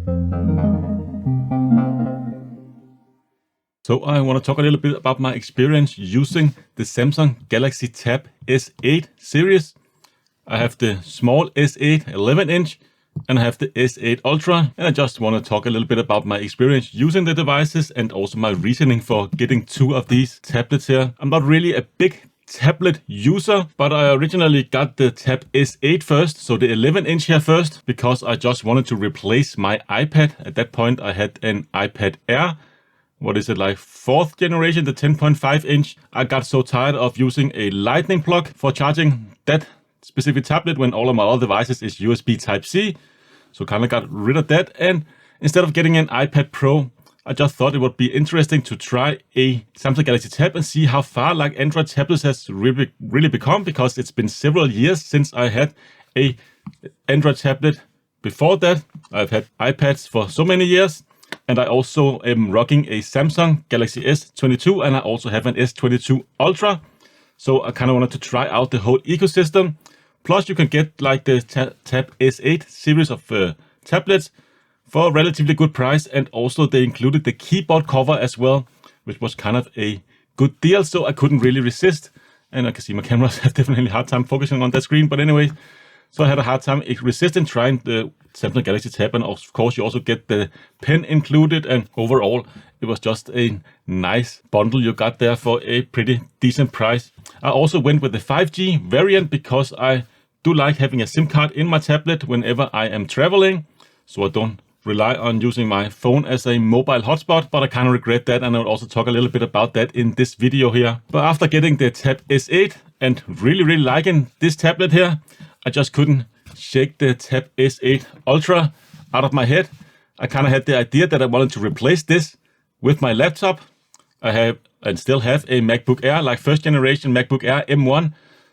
So I want to talk a little bit about my experience using the Samsung Galaxy Tab S8 series. I have the small S8 11-inch and I have the S8 Ultra, and I just want to talk a little bit about my experience using the devices and also my reasoning for getting two of these tablets here. I'm not really a big tablet user, but I originally got the Tab S8 first, so the 11-inch here first, because I just wanted to replace my iPad. At that point I had an iPad Air. What is it, like 4th generation, the 10.5-inch. I got so tired of using a lightning plug for charging that specific tablet when all of my other devices is USB Type-C. So kind of got rid of that, and instead of getting an iPad Pro, I just thought it would be interesting to try a Samsung Galaxy Tab and see how far like Android tablets has really become, because it's been several years since I had a Android tablet. Before that, I've had iPads for so many years, and I also am rocking a Samsung Galaxy S22, and I also have an S22 Ultra. So I kind of wanted to try out the whole ecosystem. Plus, you can get like the Tab S8 series of tablets for a relatively good price, and also they included the keyboard cover as well, which was kind of a good deal, so I couldn't really resist. And I can see my cameras have definitely a hard time focusing on that screen, but anyway, so I had a hard time resisting trying the Samsung Galaxy Tab, and of course you also get the pen included, and overall it was just a nice bundle you got there for a pretty decent price. I also went with the 5G variant because I do like having a SIM card in my tablet whenever I am traveling, so I don't rely on using my phone as a mobile hotspot, but I kind of regret that, and I'll also talk a little bit about that in this video here. But after getting the Tab S8 and really liking this tablet here, I just couldn't shake the Tab S8 Ultra out of my head. I kind of had the idea that I wanted to replace this with my laptop. I have and still have a MacBook Air, like 1st generation MacBook Air M1,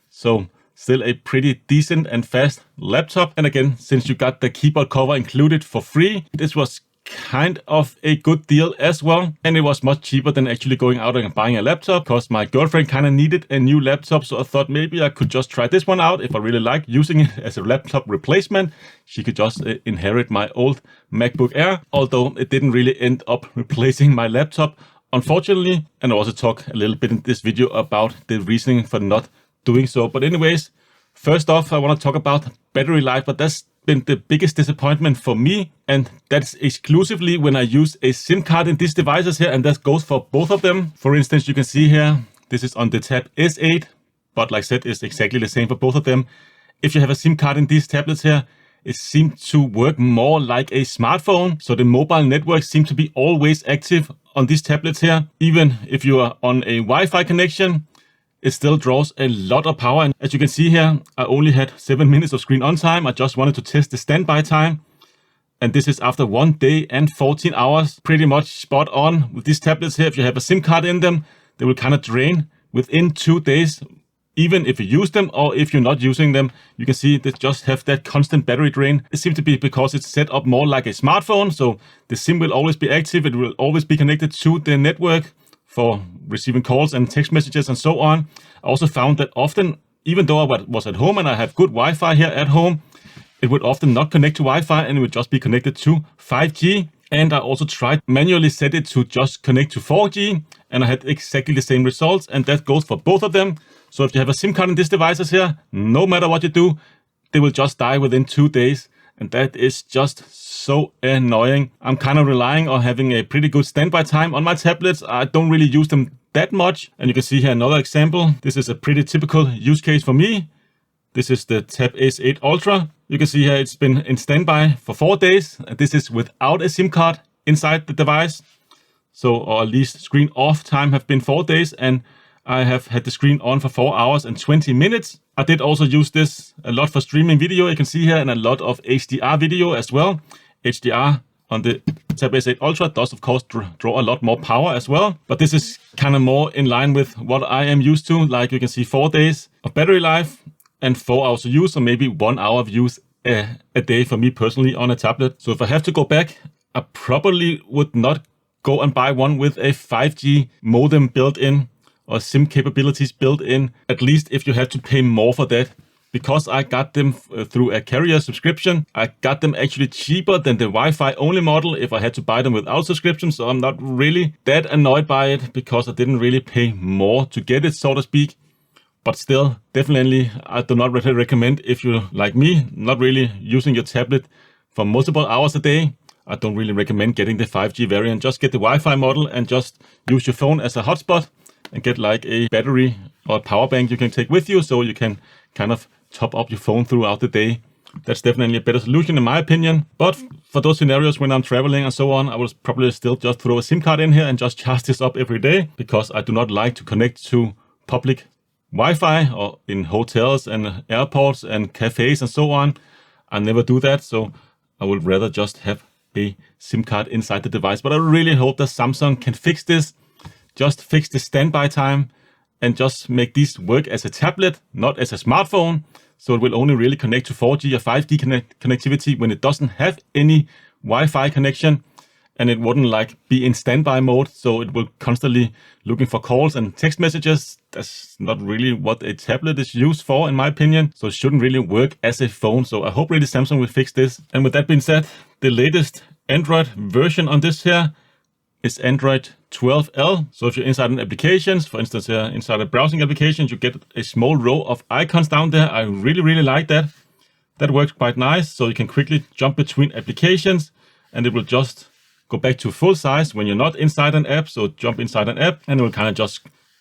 so still a pretty decent and fast laptop. And again, since you got the keyboard cover included for free, this was kind of a good deal as well. And it was much cheaper than actually going out and buying a laptop, because my girlfriend kind of needed a new laptop. So I thought maybe I could just try this one out. If I really like using it as a laptop replacement, she could just inherit my old MacBook Air, although it didn't really end up replacing my laptop, unfortunately. And I'll also talk a little bit in this video about the reasoning for not doing so. But anyways, first off, I want to talk about battery life, but that's been the biggest disappointment for me, and that's exclusively when I use a SIM card in these devices here, and that goes for both of them. For instance, you can see here, this is on the Tab S8, but like I said, it's exactly the same for both of them. If you have a SIM card in these tablets here, it seems to work more like a smartphone, so the mobile network seems to be always active on these tablets here. Even if you are on a Wi-Fi connection, it still draws a lot of power. And as you can see here, I only had 7 minutes of screen on time. I just wanted to test the standby time. And this is after 1 day and 14 hours. Pretty much spot on with these tablets here. If you have a SIM card in them, they will kind of drain within 2 days, even if you use them or if you're not using them. You can see they just have that constant battery drain. It seems to be because it's set up more like a smartphone. So the SIM will always be active. It will always be connected to the network for receiving calls and text messages and so on. I also found that often, even though I was at home and I have good Wi-Fi here at home, it would often not connect to Wi-Fi and it would just be connected to 5G. And I also tried manually set it to just connect to 4G, and I had exactly the same results, and that goes for both of them. So if you have a SIM card in these devices here, no matter what you do, they will just die within 2 days. And that is just so annoying. I'm kind of relying on having a pretty good standby time on my tablets. I don't really use them that much. And you can see here another example. This is a pretty typical use case for me. This is the Tab S8 Ultra. You can see here it's been in standby for 4 days. This is without a SIM card inside the device. So, or at least screen off time have been 4 days, and I have had the screen on for 4 hours and 20 minutes. I did also use this a lot for streaming video, you can see here, and a lot of HDR video as well. HDR on the Tab S8 Ultra does of course draw a lot more power as well, but this is kind of more in line with what I am used to. Like you can see 4 days of battery life and 4 hours of use, or maybe 1 hour of use a day for me personally on a tablet. So if I have to go back, I probably would not go and buy one with a 5G modem built in or SIM capabilities built in, at least if you have to pay more for that because I got them through a carrier subscription, I got them actually cheaper than the Wi-Fi only model if I had to buy them without subscription. So I'm not really that annoyed by it because I didn't really pay more to get it, so to speak. But still, definitely, I do not really recommend if you're like me, not really using your tablet for multiple hours a day. I don't really recommend getting the 5G variant. Just get the Wi-Fi model and just use your phone as a hotspot and get like a battery or a power bank you can take with you so you can kind of top up your phone throughout the day. That's definitely a better solution in my opinion. But for those scenarios when I'm traveling and so on, I will probably still just throw a SIM card in here and just charge this up every day because I do not like to connect to public Wi-Fi or in hotels and airports and cafes and so on. I never do that, so I would rather just have a SIM card inside the device. But I really hope that Samsung can fix this. Just fix the standby time and just make these work as a tablet, not as a smartphone. So it will only really connect to 4G or 5G connectivity when it doesn't have any Wi-Fi connection. And it wouldn't like be in standby mode. So it will constantly looking for calls and text messages. That's not really what a tablet is used for, in my opinion. So it shouldn't really work as a phone. So I hope really Samsung will fix this. And with that being said, the latest Android version on this here is Android 12L. So if you're inside an applications, for instance, inside a browsing application, you get a small row of icons down there. I really like that. That works quite nice. So you can quickly jump between applications and it will just go back to full size when you're not inside an app. So jump inside an app and it will kind of just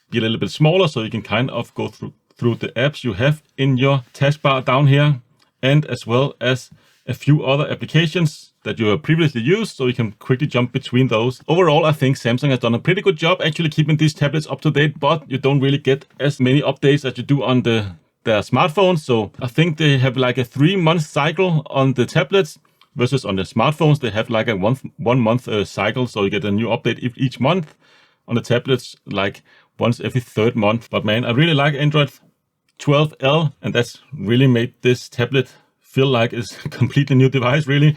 be a little bit smaller. So you can kind of go through the apps you have in your taskbar down here, and as well as a few other applications that you have previously used, so you can quickly jump between those. Overall, I think Samsung has done a pretty good job actually keeping these tablets up to date, but you don't really get as many updates as you do on their smartphones. So I think they have like a 3-month cycle on the tablets versus on the smartphones, they have like a one month cycle. So you get a new update each month. On the tablets, like once every 3rd month. But man, I really like Android 12L, and that's really made this tablet feel like it's a completely new device, really,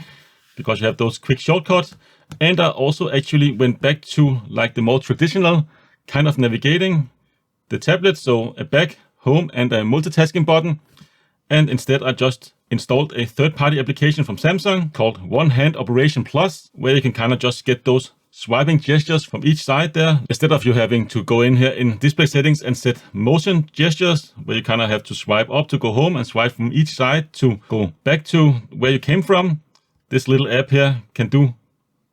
because you have those quick shortcuts. And I also actually went back to like the more traditional kind of navigating the tablet. So a back, home, and a multitasking button. And instead, I just installed a third-party application from Samsung called One Hand Operation Plus, where you can kind of just get those swiping gestures from each side there, instead of you having to go in here in display settings and set motion gestures, where you kind of have to swipe up to go home and swipe from each side to go back to where you came from. This little app here can do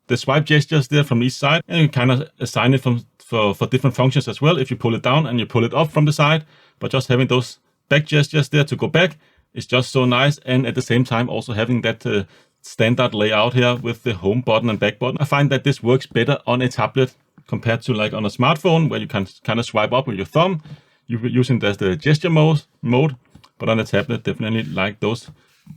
the swipe gestures there from each side, and you kind of assign it for different functions as well if you pull it down and you pull it up from the side. But just having those back gestures there to go back is just so nice, and at the same time also having that standard layout here with the home button and back button. I find that this works better on a tablet compared to like on a smartphone, where you can kind of swipe up with your thumb. You're using it as the gesture mode, but on a tablet, definitely like those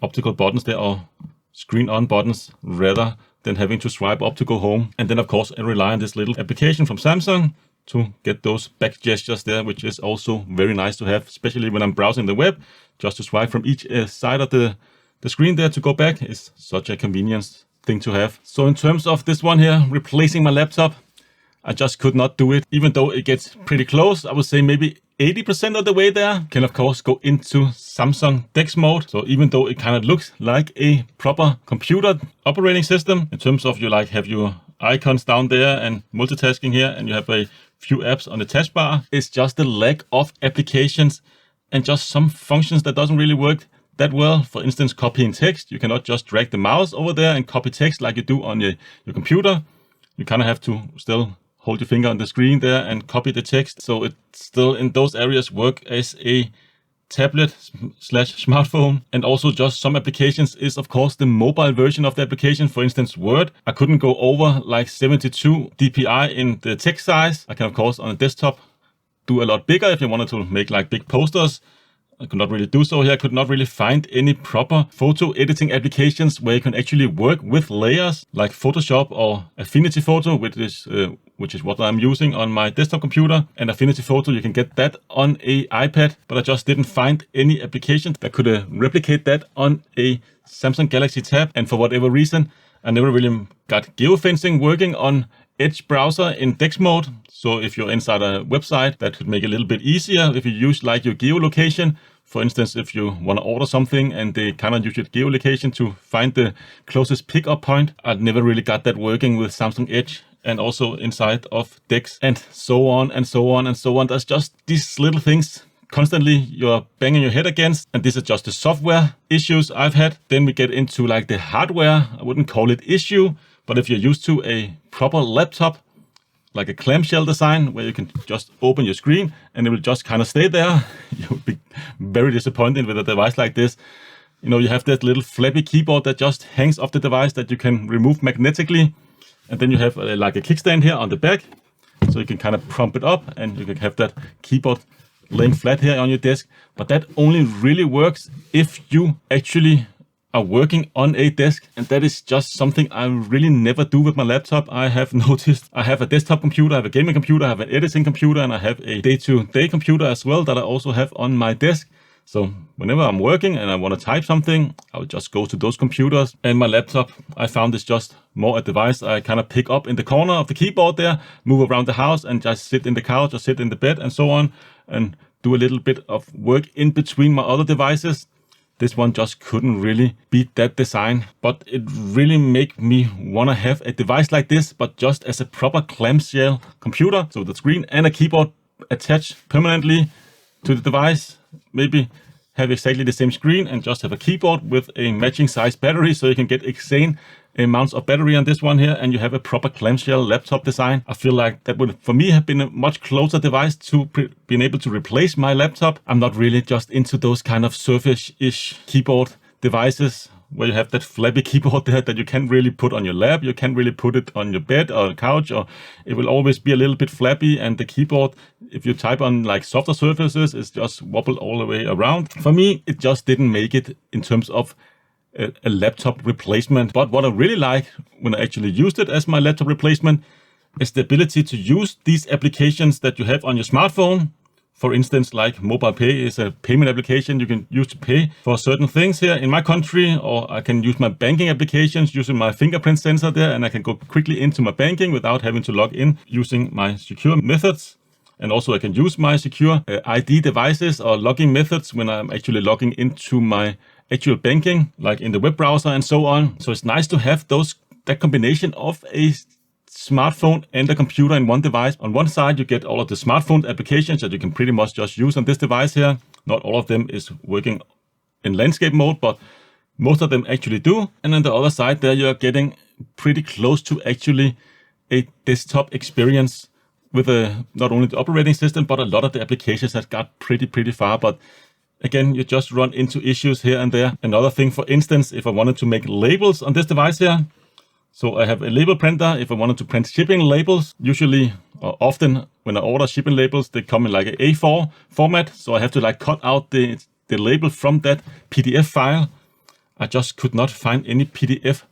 optical buttons there, or screen on buttons, rather than having to swipe up to go home. And then of course I rely on this little application from Samsung to get those back gestures there, which is also very nice to have, especially when I'm browsing the web. Just to swipe from each side of the screen there to go back is such a convenience thing to have. So in terms of this one here, replacing my laptop, I just could not do it. Even though it gets pretty close, I would say maybe 80% of the way there. Can of course go into Samsung DeX mode. So even though it kind of looks like a proper computer operating system, in terms of you like have your icons down there and multitasking here, and you have a few apps on the taskbar, it's just the lack of applications and just some functions that doesn't really work that well. For instance, copying text. You cannot just drag the mouse over there and copy text like you do on your computer. You kind of have to still hold your finger on the screen there and copy the text. So it still in those areas work as a tablet / smartphone. And also just some applications is of course the mobile version of the application. For instance, Word. I couldn't go over like 72 dpi in the text size. I can of course on a desktop do a lot bigger if you wanted to make like big posters. I could not really do so here. I could not really find any proper photo editing applications where you can actually work with layers like Photoshop or Affinity Photo, which is what I'm using on my desktop computer. And Affinity Photo, you can get that on a iPad, but I just didn't find any application that could replicate that on a Samsung Galaxy Tab. And for whatever reason, I never really got geofencing working on Edge browser in DeX mode. So if you're inside a website, that could make it a little bit easier if you use like your geolocation. For instance, if you want to order something and they kind of use your geolocation to find the closest pickup point. I never really got that working with Samsung Edge and also inside of DeX, and so on and so on and so on. There's just these little things constantly you're banging your head against, and this is just the software issues I've had. Then we get into like the hardware. I wouldn't call it issue, but if you're used to a proper laptop, like a clamshell design where you can just open your screen and it will just kind of stay there, you would be very disappointed with a device like this. You know, you have that little flappy keyboard that just hangs off the device that you can remove magnetically. And then you have like a kickstand here on the back, so you can kind of prop it up and you can have that keyboard laying flat here on your desk. But that only really works if you actually are working on a desk, and that is just something I really never do with my laptop. I have noticed I have a desktop computer, I have a gaming computer, I have an editing computer, and I have a day-to-day computer as well that I also have on my desk. So whenever I'm working and I want to type something, I'll just go to those computers. And my laptop, I found is just more a device I kind of pick up in the corner of the keyboard there, move around the house and just sit in the couch or sit in the bed and so on, and do a little bit of work in between my other devices. This one just couldn't really beat that design, but it really made me want to have a device like this, but just as a proper clamshell computer. So the screen and a keyboard attached permanently to the device. Maybe have exactly the same screen and just have a keyboard with a matching size battery, so you can get insane amounts of battery on this one here, and you have a proper clamshell laptop design. I feel like that would, for me, have been a much closer device to being able to replace my laptop. I'm not really just into those kind of Surface-ish keyboard devices where you have that flappy keyboard there that you can't really put on your lap, you can't really put it on your bed or couch, or it will always be a little bit flappy, and the keyboard, if you type on like softer surfaces, is just wobble all the way around. For me, it just didn't make it in terms of a laptop replacement. But what I really like when I actually used it as my laptop replacement is the ability to use these applications that you have on your smartphone. For instance, like mobile pay is a payment application you can use to pay for certain things here in my country, or I can use my banking applications using my fingerprint sensor there, and I can go quickly into my banking without having to log in using my secure methods. And also I can use my secure ID devices or logging methods when I'm actually logging into my actual banking, like in the web browser and so on. So it's nice to have that combination of a smartphone and a computer in one device. On one side, you get all of the smartphone applications that you can pretty much just use on this device here. Not all of them is working in landscape mode, but most of them actually do. And on the other side there, you're getting pretty close to actually a desktop experience with not only the operating system, but a lot of the applications that got pretty far. But again, you just run into issues here and there. Another thing, for instance, if I wanted to make labels on this device here, so I have a label printer. If I wanted to print shipping labels, usually or often when I order shipping labels, they come in like an A4 format. So I have to like cut out the label from that PDF file. I just could not find any PDF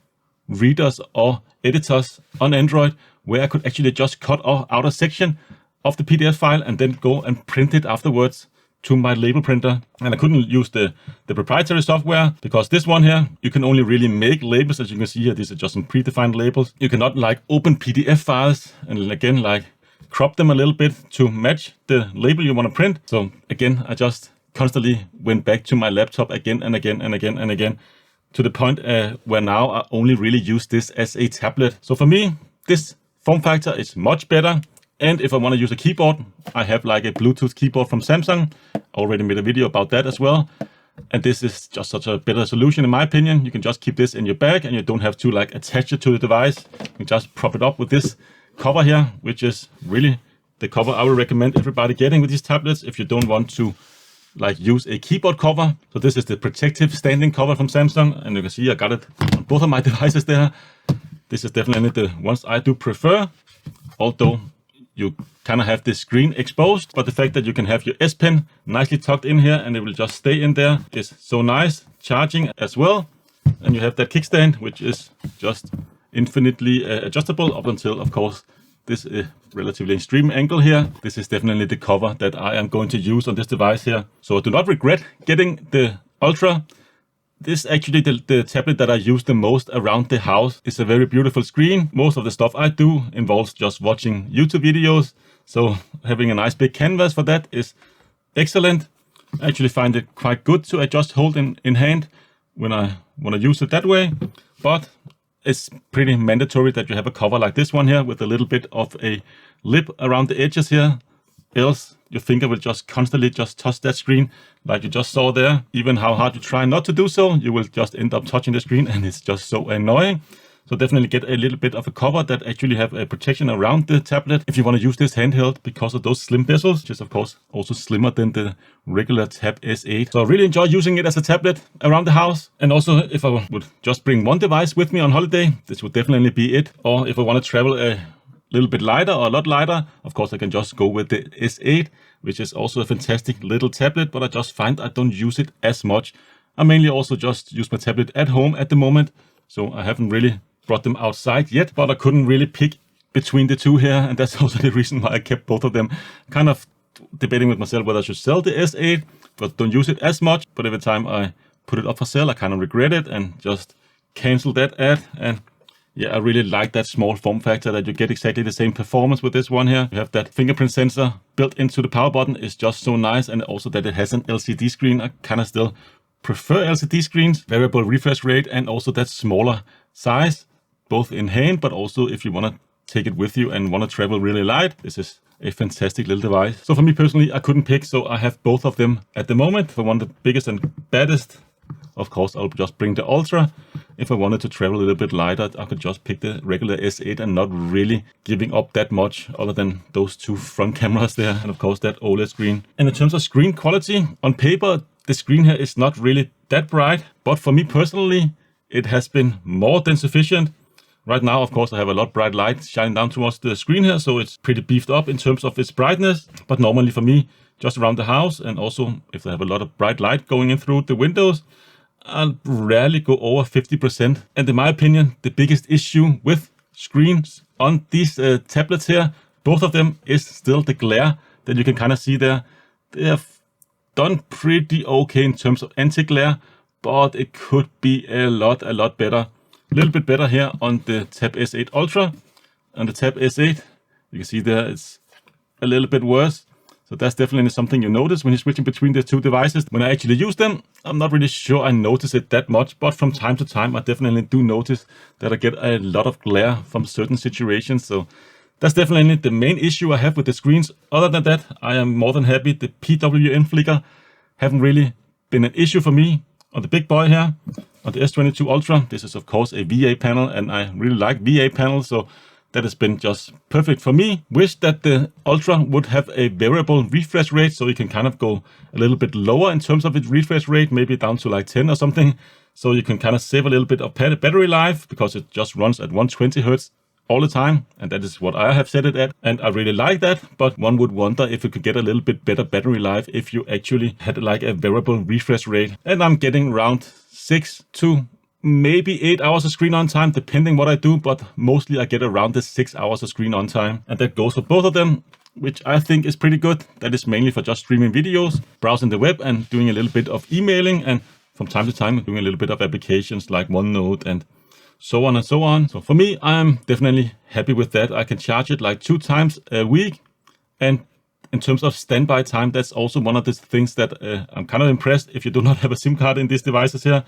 readers or editors on Android where I could actually just cut out a section of the PDF file and then go and print it afterwards to my label printer. And I couldn't use the proprietary software, because this one here, you can only really make labels. As you can see here, these are just some predefined labels. You cannot like open PDF files and again like crop them a little bit to match the label you want to print. So again, I just constantly went back to my laptop again and again and again and again, to the point where now I only really use this as a tablet. So for me, this form factor is much better. And if I want to use a keyboard, I have like a Bluetooth keyboard from Samsung. I already made a video about that as well. And this is just such a better solution in my opinion. You can just keep this in your bag and you don't have to like attach it to the device. You can just prop it up with this cover here, which is really the cover I would recommend everybody getting with these tablets if you don't want to like use a keyboard cover. So this is the protective standing cover from Samsung, and you can see I got it on both of my devices there. This is definitely the ones I do prefer, although you kind of have this screen exposed, but the fact that you can have your S Pen nicely tucked in here and it will just stay in there is so nice. Charging as well, and you have that kickstand, which is just infinitely adjustable up until, of course, this relatively extreme angle here. This is definitely the cover that I am going to use on this device here. So I do not regret getting the Ultra. This is actually the tablet that I use the most around the house. It's a very beautiful screen. Most of the stuff I do involves just watching YouTube videos. So having a nice big canvas for that is excellent. I actually find it quite good to just hold in hand when I want to use it that way. But it's pretty mandatory that you have a cover like this one here with a little bit of a lip around the edges here. Else your finger will just constantly just touch that screen like you just saw there. Even how hard you try not to do so, you will just end up touching the screen, and it's just so annoying. So definitely get a little bit of a cover that actually have a protection around the tablet if you want to use this handheld, because of those slim bezels, which is of course also slimmer than the regular Tab S8. So I really enjoy using it as a tablet around the house. And also if I would just bring one device with me on holiday, this would definitely be it. Or if I want to travel a little bit lighter or a lot lighter, of course I can just go with the S8, which is also a fantastic little tablet, but I just find I don't use it as much. I mainly also just use my tablet at home at the moment, so I haven't really brought them outside yet, but I couldn't really pick between the two here, and that's also the reason why I kept both of them. Kind of debating with myself whether I should sell the S8, but don't use it as much. But every time I put it up for sale, I kind of regret it and just cancel that ad. And yeah, I really like that small form factor, that you get exactly the same performance with this one here. You have that fingerprint sensor built into the power button. It's just so nice, and also that it has an LCD screen. I kind of still prefer LCD screens, variable refresh rate, and also that smaller size, both in hand, but also if you want to take it with you and want to travel really light. This is a fantastic little device. So for me personally, I couldn't pick, so I have both of them at the moment. If I want the biggest and baddest, of course, I'll just bring the Ultra. If I wanted to travel a little bit lighter, I could just pick the regular S8 and not really giving up that much other than those two front cameras there. And of course that OLED screen. And in terms of screen quality, on paper, the screen here is not really that bright, but for me personally, it has been more than sufficient. Right now, of course, I have a lot of bright light shining down towards the screen here, so it's pretty beefed up in terms of its brightness. But normally for me, just around the house, and also if I have a lot of bright light going in through the windows, I'll rarely go over 50%. And in my opinion, the biggest issue with screens on these tablets here, both of them, is still the glare that you can kind of see there. They have done pretty okay in terms of anti-glare, but it could be a lot better. A little bit better here on the Tab S8 Ultra. On the Tab S8, you can see there it's a little bit worse. So that's definitely something you notice when you're switching between the two devices. When I actually use them, I'm not really sure I notice it that much, but from time to time, I definitely do notice that I get a lot of glare from certain situations. So that's definitely the main issue I have with the screens. Other than that, I am more than happy. The PWM flicker haven't really been an issue for me on the big boy here. On the S22 Ultra, this is of course a VA panel, and I really like VA panels, so that has been just perfect for me. Wish that the Ultra would have a variable refresh rate, so you can kind of go a little bit lower in terms of its refresh rate, maybe down to like 10 or something, so you can kind of save a little bit of battery life, because it just runs at 120 Hz all the time, and that is what I have set it at, and I really like that. But one would wonder if you could get a little bit better battery life if you actually had like a variable refresh rate. And I'm getting around 6 to maybe 8 hours of screen on time, depending what I do, but mostly I get around the 6 hours of screen on time, and that goes for both of them, which I think is pretty good. That is mainly for just streaming videos, browsing the web, and doing a little bit of emailing, and from time to time doing a little bit of applications like OneNote and so on and so on. So for me, I'm definitely happy with that. I can charge it like 2 times a week, and in terms of standby time, that's also one of the things that I'm kind of impressed. If you do not have a SIM card in these devices here,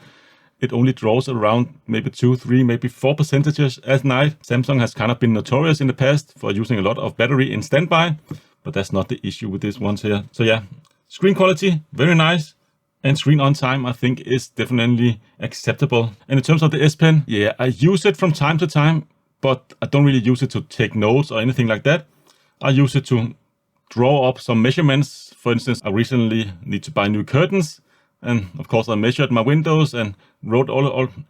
it only draws around maybe 2, 3, maybe 4% at night. Samsung has kind of been notorious in the past for using a lot of battery in standby, but that's not the issue with these ones here. So yeah, screen quality, very nice. And screen on time, I think, is definitely acceptable. And in terms of the S Pen, yeah, I use it from time to time, but I don't really use it to take notes or anything like that. I use it to draw up some measurements. For instance, I recently need to buy new curtains. And of course, I measured my windows and wrote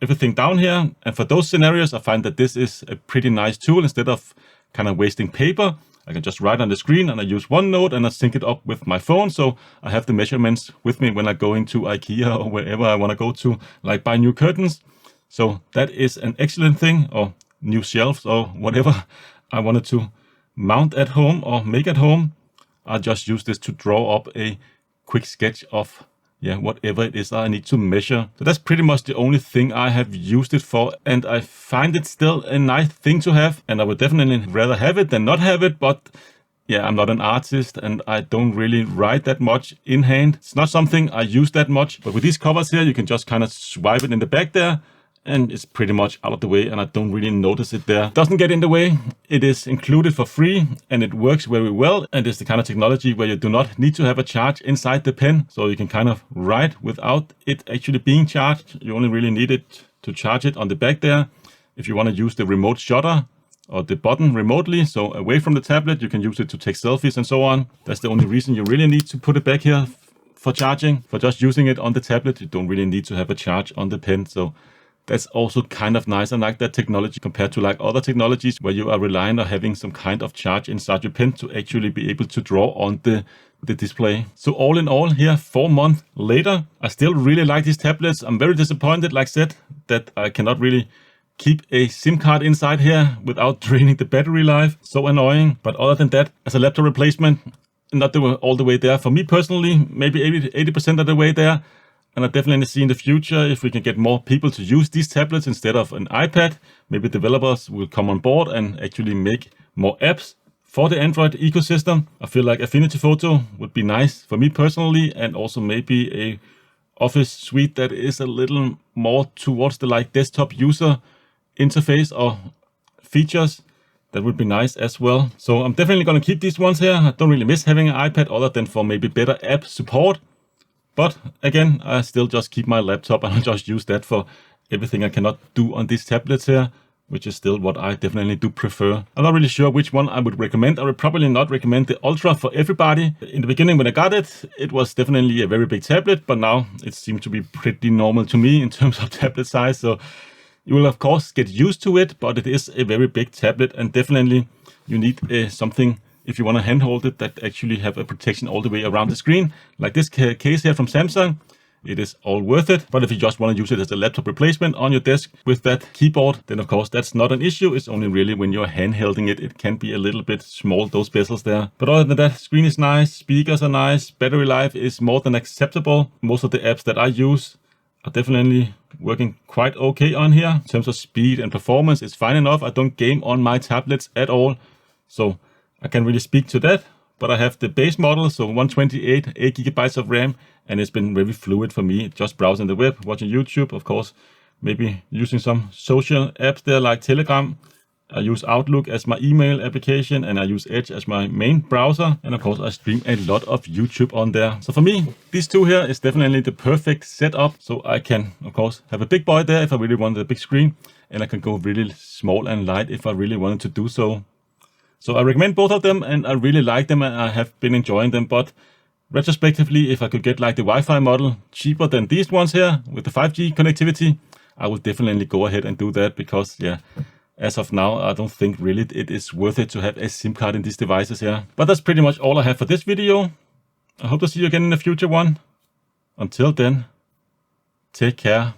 everything down here. And for those scenarios, I find that this is a pretty nice tool. Instead of kind of wasting paper, I can just write on the screen, and I use OneNote and I sync it up with my phone. So I have the measurements with me when I go into IKEA or wherever I want to go to, like buy new curtains. So that is an excellent thing, or new shelves or whatever I wanted to mount at home or make at home. I just use this to draw up a quick sketch of yeah, whatever it is I need to measure. So that's pretty much the only thing I have used it for, and I find it still a nice thing to have, and I would definitely rather have it than not have it. But yeah, I'm not an artist and I don't really write that much in hand. It's not something I use that much, but with these covers here, you can just kind of swipe it in the back there, and it's pretty much out of the way, and I don't really notice it there. It doesn't get in the way. It is included for free, and it works very well. And it's the kind of technology where you do not need to have a charge inside the pen, so you can kind of write without it actually being charged. You only really need it to charge it on the back there. If you want to use the remote shutter or the button remotely, so away from the tablet, you can use it to take selfies and so on. That's the only reason you really need to put it back here for charging. For just using it on the tablet, you don't really need to have a charge on the pen. So that's also kind of nice. I like that technology compared to like other technologies where you are relying on having some kind of charge inside your pen to actually be able to draw on the display. So all in all here, 4 months later, I still really like these tablets. I'm very disappointed, like I said, that I cannot really keep a SIM card inside here without draining the battery life. So annoying. But other than that, as a laptop replacement, not all the way there. For me personally, maybe 80% of the way there. And I definitely see in the future, if we can get more people to use these tablets instead of an iPad, maybe developers will come on board and actually make more apps for the Android ecosystem. I feel like Affinity Photo would be nice for me personally, and also maybe a Office suite that is a little more towards the like desktop user interface or features. That would be nice as well. So I'm definitely going to keep these ones here. I don't really miss having an iPad other than for maybe better app support. But again, I still just keep my laptop and I just use that for everything I cannot do on these tablets here, which is still what I definitely do prefer. I'm not really sure which one I would recommend. I would probably not recommend the Ultra for everybody. In the beginning when I got it, it was definitely a very big tablet, but now it seems to be pretty normal to me in terms of tablet size. So you will of course get used to it, but it is a very big tablet, and definitely you need something, if you want to handhold it, that actually have a protection all the way around the screen. Like this case here from Samsung, it is all worth it. But if you just want to use it as a laptop replacement on your desk with that keyboard, then of course that's not an issue. It's only really when you're handholding it, it can be a little bit small, those bezels there. But other than that, screen is nice, speakers are nice, battery life is more than acceptable. Most of the apps that I use are definitely working quite okay on here. In terms of speed and performance, it's fine enough. I don't game on my tablets at all, so I can't really speak to that. But I have the base model, so 128, 8 GB of RAM, and it's been very fluid for me. Just browsing the web, watching YouTube, of course, maybe using some social apps there like Telegram. I use Outlook as my email application, and I use Edge as my main browser. And of course, I stream a lot of YouTube on there. So for me, these two here is definitely the perfect setup. So I can, of course, have a big boy there if I really wanted a big screen, and I can go really small and light if I really wanted to do so. So I recommend both of them, and I really like them, and I have been enjoying them. But retrospectively, if I could get like the Wi-Fi model cheaper than these ones here with the 5G connectivity, I would definitely go ahead and do that, because yeah, as of now, I don't think really it is worth it to have a SIM card in these devices here. But that's pretty much all I have for this video. I hope to see you again in a future one. Until then, take care.